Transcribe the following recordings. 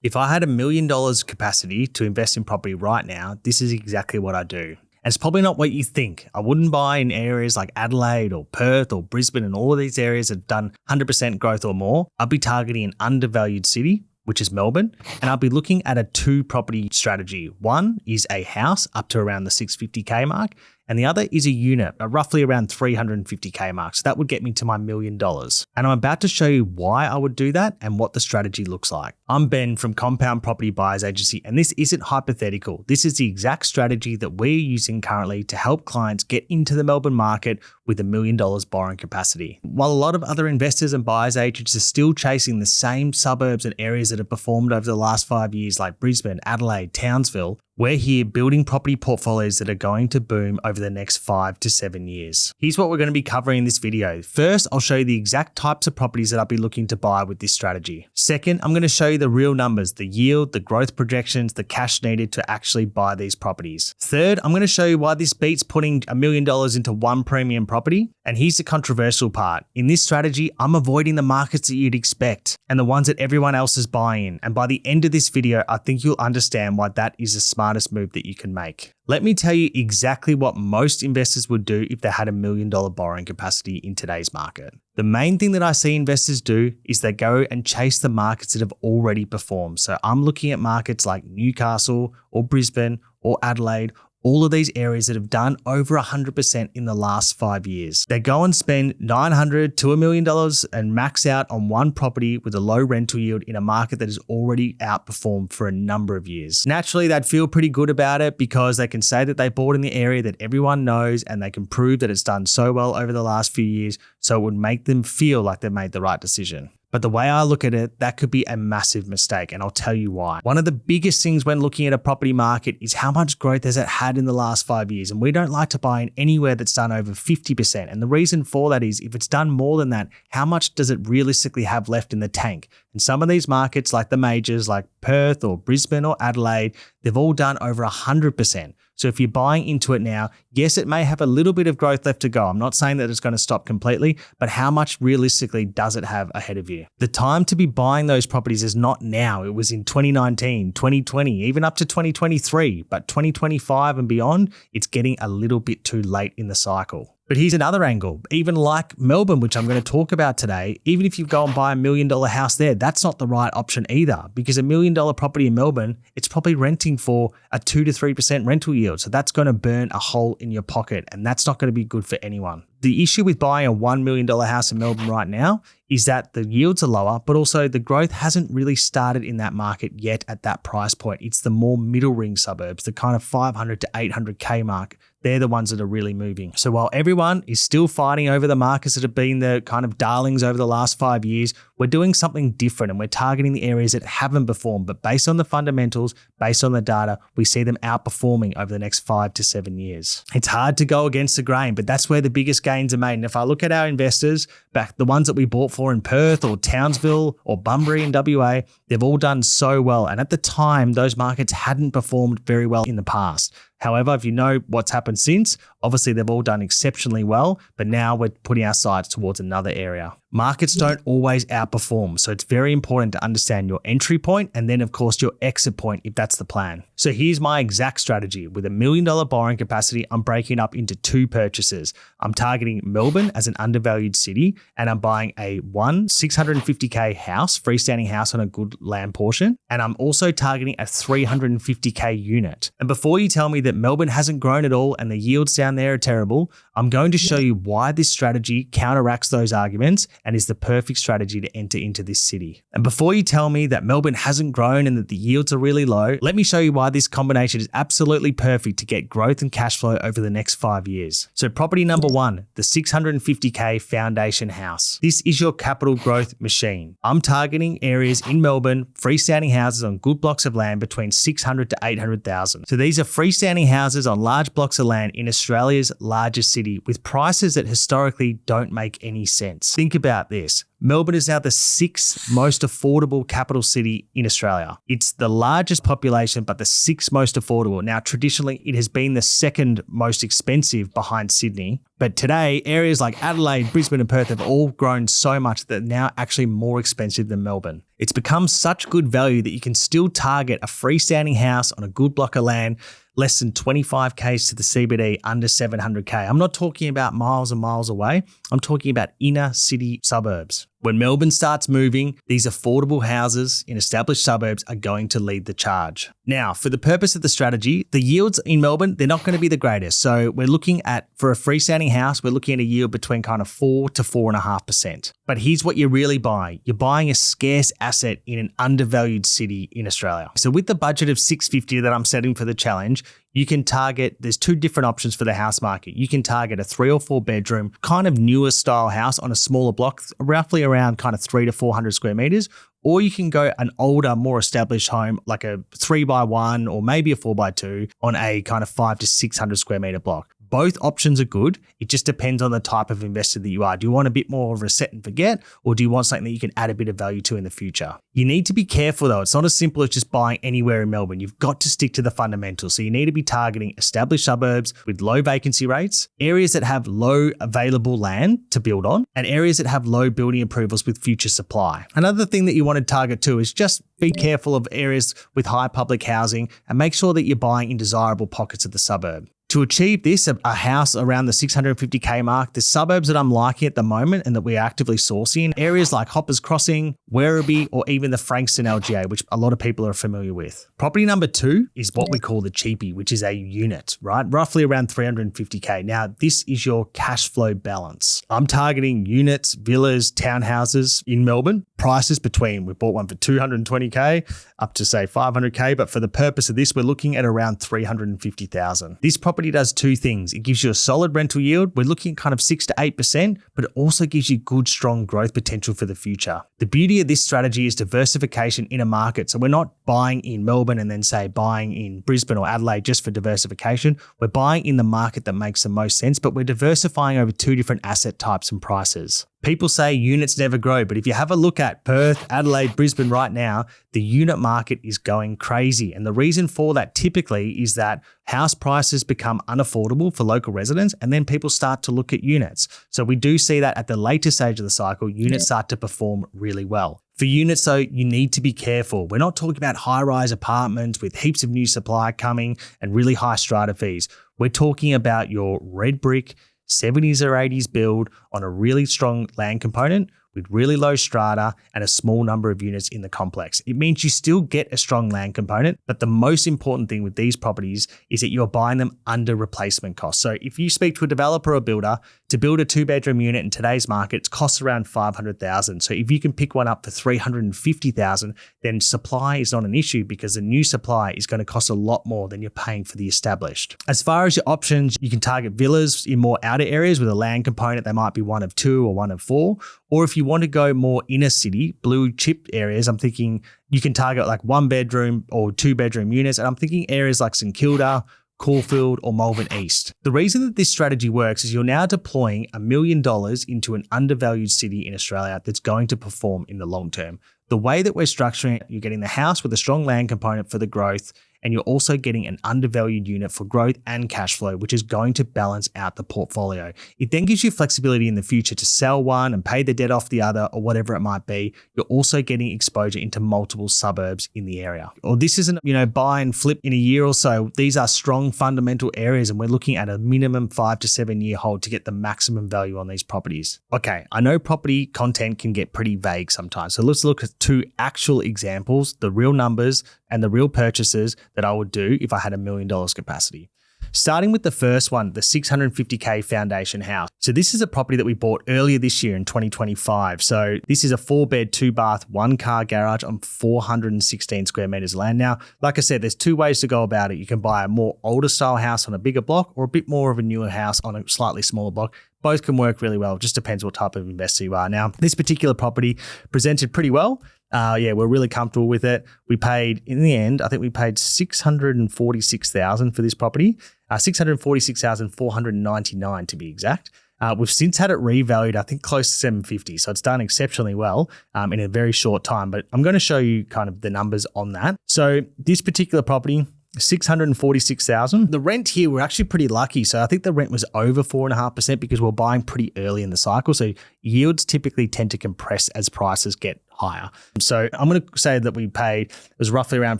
If I had $1 million capacity to invest in property right now, this is exactly what I do. And it's probably not what you think. I wouldn't buy in areas like Adelaide or Perth or Brisbane and all of these areas that have done 100% growth or more. I'd be targeting an undervalued city, which is Melbourne, and I'll be looking at a 2-property strategy. One is a house up to around the 650K mark, and the other is a unit, roughly around 350K mark. So that would get me to my $1 million. And I'm about to show you why I would do that and what the strategy looks like. I'm Ben from Compound Property Buyers Agency, and this isn't hypothetical. This is the exact strategy that we're using currently to help clients get into the Melbourne market with $1 million borrowing capacity. While a lot of other investors and buyers agents are still chasing the same suburbs and areas that have performed over the last 5 years like Brisbane, Adelaide, Townsville, we're here building property portfolios that are going to boom over the next 5 to 7 years. Here's what we're going to be covering in this video. First, I'll show you the exact types of properties that I'll be looking to buy with this strategy. Second, I'm going to show you the real numbers, the yield, the growth projections, the cash needed to actually buy these properties. Third, I'm going to show you why this beats putting $1 million into one premium property. And here's the controversial part. In this strategy, I'm avoiding the markets that you'd expect and the ones that everyone else is buying. And by the end of this video, I think you'll understand why that is the smartest move that you can make. Let me tell you exactly what most investors would do if they had $1 million borrowing capacity in today's market. The main thing that I see investors do is they go and chase the markets that have already performed. So I'm looking at markets like Newcastle or Brisbane or Adelaide, all of these areas that have done over 100% in the last 5 years. They go and spend $900 to $1 million and max out on one property with a low rental yield in a market that has already outperformed for a number of years. Naturally, they'd feel pretty good about it because they can say that they bought in the area that everyone knows and they can prove that it's done so well over the last few years, so it would make them feel like they made the right decision. But the way I look at it, that could be a massive mistake, and I'll tell you why. One of the biggest things when looking at a property market is how much growth has it had in the last 5 years, and we don't like to buy in anywhere that's done over 50%. And the reason for that is if it's done more than that, how much does it realistically have left in the tank? And some of these markets, like the majors, like Perth or Brisbane or Adelaide, they've all done over 100%. So if you're buying into it now, yes, it may have a little bit of growth left to go. I'm not saying that it's going to stop completely, but how much realistically does it have ahead of you? The time to be buying those properties is not now. It was in 2019, 2020, even up to 2023, but 2025 and beyond, it's getting a little bit too late in the cycle. But here's another angle. Even like Melbourne, which I'm going to talk about today, even if you go and buy $1 million house there, that's not the right option either, because $1 million property in Melbourne, it's probably renting for a 2 to 3% rental yield. So that's going to burn a hole in your pocket, and that's not going to be good for anyone. The issue with buying a $1 million house in Melbourne right now is that the yields are lower, but also the growth hasn't really started in that market yet at that price point. It's the more middle ring suburbs, the kind of 500 to 800K mark. They're the ones that are really moving. So while everyone is still fighting over the markets that have been the kind of darlings over the last 5 years, we're doing something different and we're targeting the areas that haven't performed. But based on the fundamentals, based on the data, we see them outperforming over the next 5 to 7 years. It's hard to go against the grain, but that's where the biggest gains are made. And if I look at our investors, back the ones that we bought for in Perth or Townsville or Bunbury in WA, they've all done so well. And at the time, those markets hadn't performed very well in the past. However, if you know what's happened since, obviously they've all done exceptionally well, but now we're putting our sights towards another area. Markets don't always outperform, so it's very important to understand your entry point and then, of course, your exit point if that's the plan. So here's my exact strategy. With $1 million borrowing capacity, I'm breaking up into 2 purchases. I'm targeting Melbourne as an undervalued city, and I'm buying a 650K house, freestanding house on a good land portion, and I'm also targeting a 350K unit. And before you tell me that Melbourne hasn't grown at all and the yields down there are terrible, I'm going to show you why this strategy counteracts those arguments and is the perfect strategy to enter into this city. And before you tell me that Melbourne hasn't grown and that the yields are really low, let me show you why this combination is absolutely perfect to get growth and cash flow over the next 5 years. So property number 1, the 650K foundation house. This is your capital growth machine. I'm targeting areas in Melbourne, freestanding houses on good blocks of land between 600 to 800,000. So these are freestanding houses on large blocks of land in Australia's largest city with prices that historically don't make any sense. Think about this. Melbourne is now the 6th most affordable capital city in Australia. It's the largest population, but the 6th most affordable. Now, traditionally, it has been the 2nd most expensive behind Sydney. But today, areas like Adelaide, Brisbane and Perth have all grown so much that they're now actually more expensive than Melbourne. It's become such good value that you can still target a freestanding house on a good block of land, less than 25Ks to the CBD, under 700K. I'm not talking about miles and miles away. I'm talking about inner city suburbs. When Melbourne starts moving, these affordable houses in established suburbs are going to lead the charge. Now, for the purpose of the strategy, the yields in Melbourne, they're not going to be the greatest. So we're looking at, for a freestanding house, we're looking at a yield between kind of 4 to 4.5%. But here's what you're really buying. You're buying a scarce asset in an undervalued city in Australia. So with the budget of $650 that I'm setting for the challenge, you can target, there's 2 different options for the house market. You can target a 3 or 4 bedroom, kind of newer style house on a smaller block, roughly around kind of 300 to 400 square meters. Or you can go an older, more established home, like a 3x1 or maybe a 4x2 on a kind of 500 to 600 square meter block. Both options are good. It just depends on the type of investor that you are. Do you want a bit more of a set and forget, or do you want something that you can add a bit of value to in the future? You need to be careful though. It's not as simple as just buying anywhere in Melbourne. You've got to stick to the fundamentals. So you need to be targeting established suburbs with low vacancy rates, areas that have low available land to build on, and areas that have low building approvals with future supply. Another thing that you want to target too is just be careful of areas with high public housing and make sure that you're buying in desirable pockets of the suburb. To achieve this, a house around the 650K mark, the suburbs that I'm liking at the moment and that we're actively sourcing, areas like Hoppers Crossing, Werribee, or even the Frankston LGA, which a lot of people are familiar with. Property number 2 is what we call the cheapie, which is a unit, right? Roughly around 350K. Now, this is your cash flow balance. I'm targeting units, villas, townhouses in Melbourne. Prices between, we bought one for 220K up to say 500K, but for the purpose of this, we're looking at around 350,000. This property does 2 things. It gives you a solid rental yield. We're looking at kind of 6 to 8%, but it also gives you good, strong growth potential for the future. The beauty of this strategy is diversification in a market. So we're not buying in Melbourne and then say buying in Brisbane or Adelaide just for diversification. We're buying in the market that makes the most sense, but we're diversifying over 2 different asset types and prices. People say units never grow, but if you have a look at Perth, Adelaide, Brisbane right now, the unit market is going crazy. And the reason for that typically is that house prices become unaffordable for local residents, and then people start to look at units. So we do see that at the later stage of the cycle, units start to perform really well. For units, though, you need to be careful. We're not talking about high-rise apartments with heaps of new supply coming and really high strata fees. We're talking about your red brick, 70s or 80s build on a really strong land component with really low strata and a small number of units in the complex. It means you still get a strong land component, but the most important thing with these properties is that you're buying them under replacement costs. So if you speak to a developer or builder, to build a 2-bedroom unit in today's market, it costs around $500,000. So if you can pick one up for $350,000, then supply is not an issue because the new supply is going to cost a lot more than you're paying for the established. As far as your options, you can target villas in more outer areas with a land component. They might be one of 2 or one of 4. Or if you want to go more inner city, blue chip areas, I'm thinking you can target like 1-bedroom or 2-bedroom units. And I'm thinking areas like St Kilda, Caulfield or Melbourne East. The reason that this strategy works is you're now deploying $1 million into an undervalued city in Australia that's going to perform in the long term. The way that we're structuring it, you're getting the house with a strong land component for the growth, and you're also getting an undervalued unit for growth and cash flow, which is going to balance out the portfolio. It then gives you flexibility in the future to sell one and pay the debt off the other or whatever it might be. You're also getting exposure into multiple suburbs in the area. Or this isn't, buy and flip in a year or so. These are strong fundamental areas, and we're looking at a minimum 5 to 7 year hold to get the maximum value on these properties. Okay, I know property content can get pretty vague sometimes. So let's look at 2 actual examples, the real numbers and the real purchases that I would do if I had $1 million capacity. Starting with the first one, the 650K foundation house. So this is a property that we bought earlier this year in 2025. So this is a 4-bed, 2-bath, 1-car garage on 416 square meters of land. Now, like I said, there's 2 ways to go about it. You can buy a more older style house on a bigger block or a bit more of a newer house on a slightly smaller block. Both can work really well. It just depends what type of investor you are. Now, this particular property presented pretty well. We're really comfortable with it. We paid, in the end, I think we paid $646,000 for this property, $646,499 to be exact. We've since had it revalued, I think close to 750. So it's done exceptionally well in a very short time. But I'm going to show you kind of the numbers on that. So this particular property, 646,000. The rent here, we're actually pretty lucky. So I think the rent was over 4.5% because we're buying pretty early in the cycle. So yields typically tend to compress as prices get higher. So I'm going to say that we paid, it was roughly around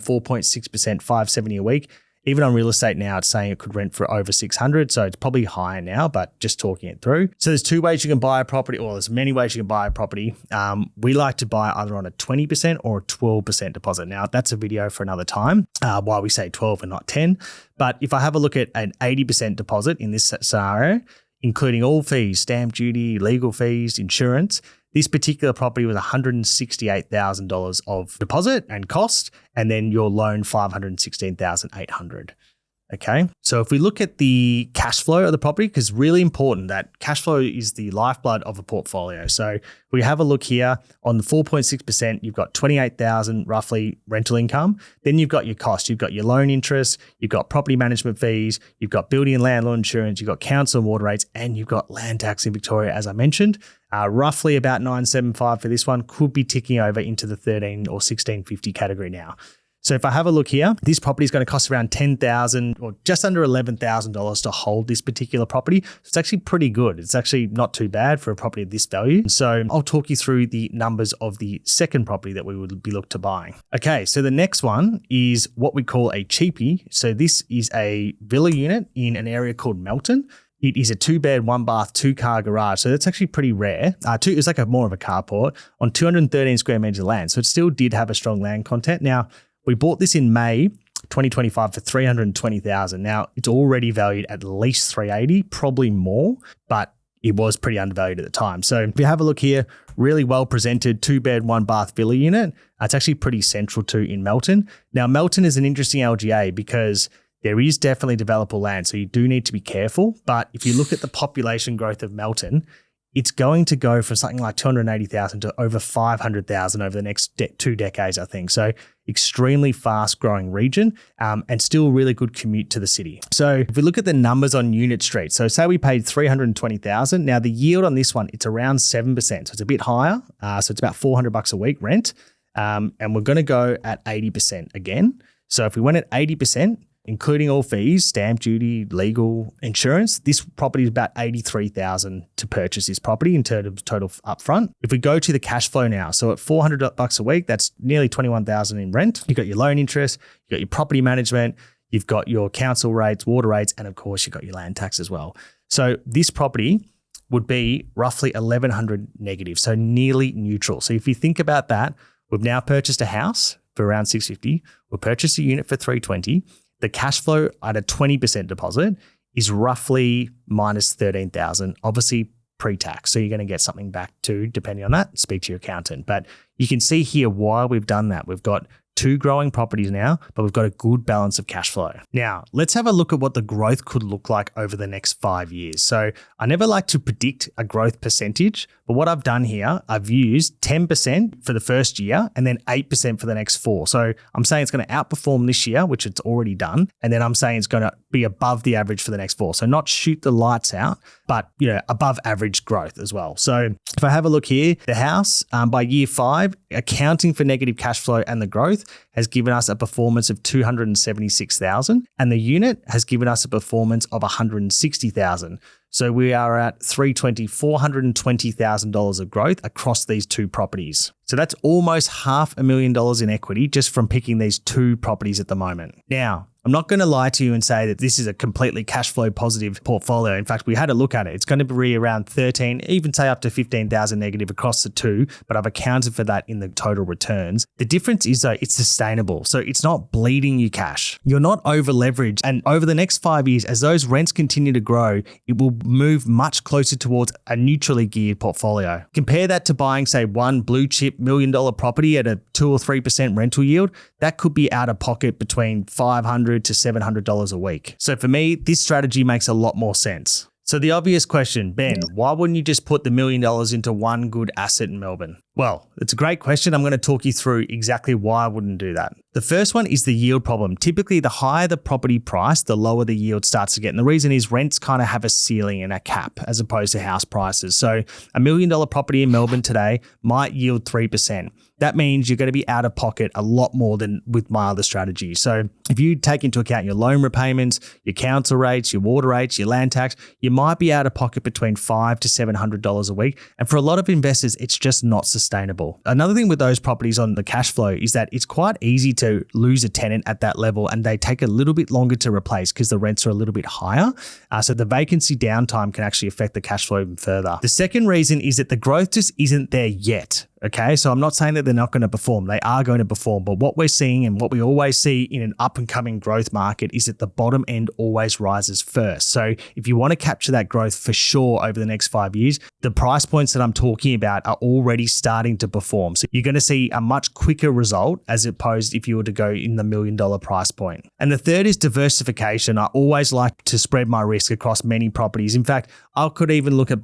4.6%, 570 a week. Even on real estate now, it's saying it could rent for over 600. So it's probably higher now, but just talking it through. So there's two ways you can buy a property, or there's many ways you can buy a property. We like to buy either on a 20% or a 12% deposit. Now that's a video for another time, why we say 12 and not 10. But if I have a look at an 80% deposit in this scenario, including all fees, stamp duty, legal fees, insurance, this particular property was $168,000 of deposit and cost, and then your loan $516,800. Okay, so if we look at the cash flow of the property, because really important that cash flow is the lifeblood of a portfolio. So we have a look here on the 4.6%, you've got 28,000 roughly rental income. Then you've got your cost, you've got your loan interest, you've got property management fees, you've got building and landlord insurance, you've got council and water rates, and you've got land tax in Victoria, as I mentioned. Roughly about 975 for this one, could be ticking over into the 13 or 1650 category now. So if I have a look here, this property is going to cost around $10,000 or just under $11,000 to hold this particular property. So it's actually pretty good. It's actually not too bad for a property of this value. So I'll talk you through the numbers of the second property that we would be looked to buying. Okay, so the next one is what we call a cheapie. So this is a villa unit in an area called Melton. It is a 2-bed, 1-bath, 2-car garage. So that's actually pretty rare. It's like more of a carport on 213 square meters of land. So it still did have a strong land content. Now, we bought this in May 2025 for $320,000. Now, it's already valued at least $380,000, probably more, but it was pretty undervalued at the time. So if you have a look here, really well presented 2-bed, 1-bath villa unit. It's actually pretty central to in Melton. Now, Melton is an interesting LGA because there is definitely developable land, so you do need to be careful. But if you look at the population growth of Melton, it's going to go from something like 280,000 to over 500,000 over the next 2 decades, I think. So extremely fast growing region and still really good commute to the city. So if we look at the numbers on Unit Street, so say we paid 320,000. Now the yield on this one, it's around 7%. So it's a bit higher. So it's about $400 a week rent. And we're going to go at 80% again. So if we went at 80%, including all fees, stamp duty, legal, insurance, this property is about $83,000 to purchase this property in terms of total upfront. If we go to the cash flow now, so at $400 a week, that's nearly $21,000 in rent. You've got your loan interest, you've got your property management, you've got your council rates, water rates, and of course, you've got your land tax as well. So this property would be roughly $1,100 negative, so nearly neutral. So if you think about that, we've now purchased a house for around $650. We'll purchase a unit for $320. The cash flow at a 20% deposit is roughly minus $13,000, obviously pre-tax. So you're going to get something back too, depending on that, speak to your accountant. But you can see here why we've done that. We've got 2 growing properties now, but we've got a good balance of cash flow. Now, let's have a look at what the growth could look like over the next 5 years. So I never like to predict a growth percentage, but what I've done here, I've used 10% for the first year and then 8% for the next 4. So I'm saying it's going to outperform this year, which it's already done. And then I'm saying it's going to be above the average for the next 4. So not shoot the lights out, but above average growth as well. So if I have a look here, the house by year 5, accounting for negative cash flow and the growth, has given us a performance of $276,000, and the unit has given us a performance of $160,000. So we are at $420,000 of growth across these 2 properties. So that's almost $500,000 in equity just from picking these 2 properties at the moment. Now, I'm not going to lie to you and say that this is a completely cash flow positive portfolio. In fact, we had a look at it. It's going to be around 13, even say up to 15,000 negative across the 2, but I've accounted for that in the total returns. The difference is though, it's sustainable. So it's not bleeding you cash. You're not over leveraged. And over the next 5 years, as those rents continue to grow, it will move much closer towards a neutrally geared portfolio. Compare that to buying, say, one blue chip $1 million property at a 2 or 3% rental yield. That could be out of pocket between $500 to $700 a week. So for me, this strategy makes a lot more sense. So the obvious question, Ben, why wouldn't you just put the $1 million into one good asset in Melbourne? Well, it's a great question. I'm going to talk you through exactly why I wouldn't do that. The first one is the yield problem. Typically, the higher the property price, the lower the yield starts to get. And the reason is rents kind of have a ceiling and a cap as opposed to house prices. So $1 million property in Melbourne today might yield 3%. That means you're going to be out of pocket a lot more than with my other strategy. So if you take into account your loan repayments, your council rates, your water rates, your land tax, you might be out of pocket between $500 to $700 a week. And for a lot of investors, it's just not sustainable. Another thing with those properties on the cash flow is that it's quite easy to lose a tenant at that level, and they take a little bit longer to replace because the rents are a little bit higher. So the vacancy downtime can actually affect the cash flow even further. The second reason is that the growth just isn't there yet. Okay, so I'm not saying that they're not going to perform. They are going to perform. But what we're seeing and what we always see in an up and coming growth market is that the bottom end always rises first. So if you want to capture that growth for sure over the next 5 years, the price points that I'm talking about are already starting to perform. So you're going to see a much quicker result as opposed if you were to go in the $1 million price point. And the third is diversification. I always like to spread my risk across many properties. In fact, I could even look at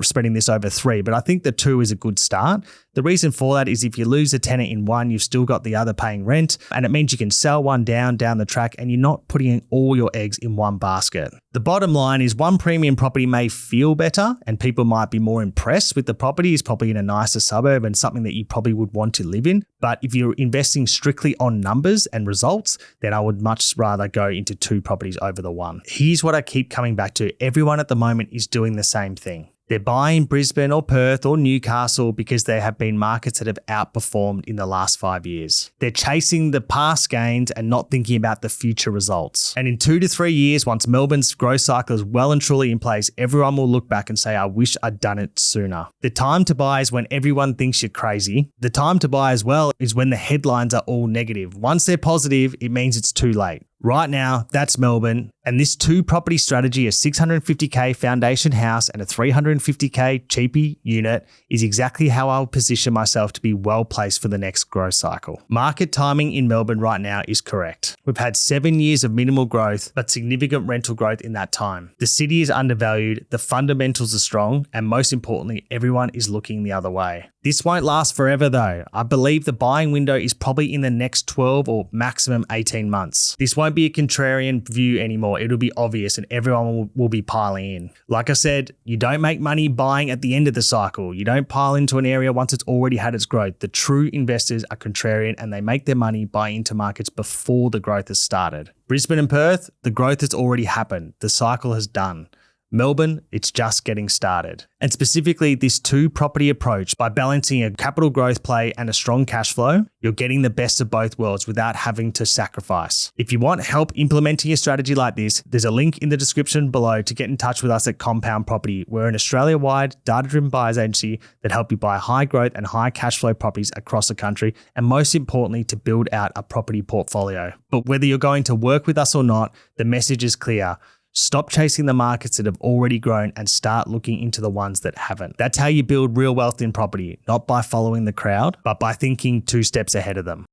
spreading this over 3, but I think the 2 is a good start. The reason for that is if you lose a tenant in one, you've still got the other paying rent, and it means you can sell one down the track and you're not putting all your eggs in one basket. The bottom line is one premium property may feel better and people might be more impressed with the property. It's probably in a nicer suburb and something that you probably would want to live in. But if you're investing strictly on numbers and results, then I would much rather go into 2 properties over the 1. Here's what I keep coming back to. Everyone at the moment is doing the same thing. They're buying Brisbane or Perth or Newcastle because there have been markets that have outperformed in the last 5 years. They're chasing the past gains and not thinking about the future results. And in 2 to 3 years, once Melbourne's growth cycle is well and truly in place, everyone will look back and say, I wish I'd done it sooner. The time to buy is when everyone thinks you're crazy. The time to buy as well is when the headlines are all negative. Once they're positive, it means it's too late. Right now, that's Melbourne, and this 2-property strategy, a $650K foundation house and a $350K cheapy unit, is exactly how I'll position myself to be well placed for the next growth cycle. Market timing in Melbourne right now is correct. We've had 7 years of minimal growth, but significant rental growth in that time. The city is undervalued, the fundamentals are strong, and most importantly, everyone is looking the other way. This won't last forever though. I believe the buying window is probably in the next 12 or maximum 18 months. This won't be a contrarian view anymore. It'll be obvious and everyone will be piling in. Like I said, you don't make money buying at the end of the cycle. You don't pile into an area once it's already had its growth. The true investors are contrarian and they make their money buying into markets before the growth has started. Brisbane and Perth, the growth has already happened. The cycle has done. Melbourne, it's just getting started. And specifically this 2-property approach, by balancing a capital growth play and a strong cash flow, you're getting the best of both worlds without having to sacrifice. If you want help implementing a strategy like this, there's a link in the description below to get in touch with us at Compound Property. We're an Australia-wide data-driven buyers agency that help you buy high growth and high cash flow properties across the country, and most importantly, to build out a property portfolio. But whether you're going to work with us or not, the message is clear. Stop chasing the markets that have already grown and start looking into the ones that haven't. That's how you build real wealth in property, not by following the crowd, but by thinking 2 steps ahead of them.